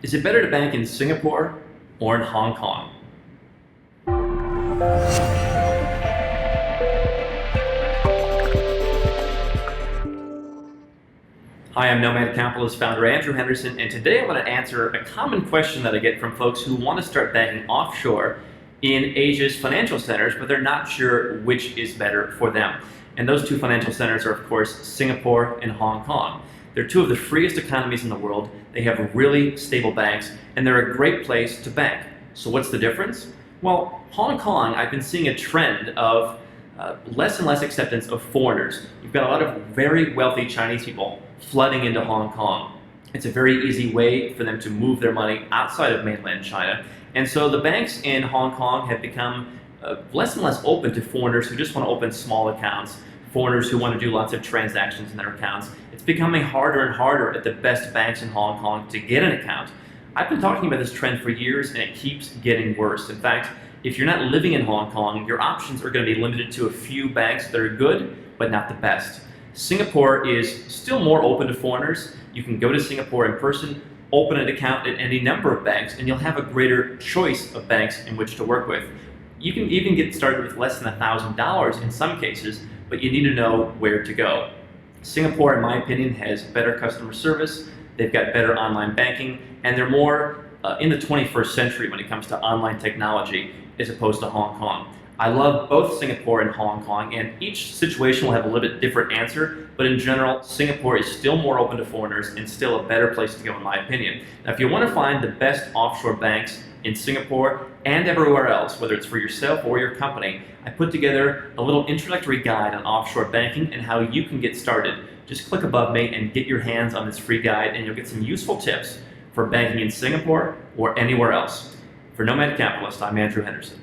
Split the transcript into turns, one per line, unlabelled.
Is it better to bank in Singapore or in Hong Kong? Hi, I'm Nomad Capitalist founder Andrew Henderson, and today I'm going to answer a common question that I get from folks who want to start banking offshore in Asia's financial centers, but they're not sure which is better for them. And those two financial centers are, of course, Singapore and Hong Kong. They're two of the freest economies in the world. They have really stable banks, and they're a great place to bank. So what's the difference? Well, Hong Kong, I've been seeing a trend of less and less acceptance of foreigners. You've got a lot of very wealthy Chinese people flooding into Hong Kong. It's a very easy way for them to move their money outside of mainland China. And so the banks in Hong Kong have become less and less open to foreigners who just want to open small accounts, foreigners who want to do lots of transactions in their accounts. It's becoming harder and harder at the best banks in Hong Kong to get an account. I've been talking about this trend for years, and it keeps getting worse. In fact, if you're not living in Hong Kong, your options are going to be limited to a few banks that are good, but not the best. Singapore is still more open to foreigners. You can go to Singapore in person, open an account at any number of banks, and you'll have a greater choice of banks in which to work with. You can even get started with less than $1,000 in some cases, but you need to know where to go. Singapore, in my opinion, has better customer service, they've got better online banking, and they're more in the 21st century when it comes to online technology as opposed to Hong Kong. I love both Singapore and Hong Kong, and each situation will have a little bit different answer, but in general, Singapore is still more open to foreigners and still a better place to go in my opinion. Now, if you want to find the best offshore banks in Singapore and everywhere else, whether it's for yourself or your company, I put together a little introductory guide on offshore banking and how you can get started. Just click above me and get your hands on this free guide, and you'll get some useful tips for banking in Singapore or anywhere else. For Nomad Capitalist, I'm Andrew Henderson.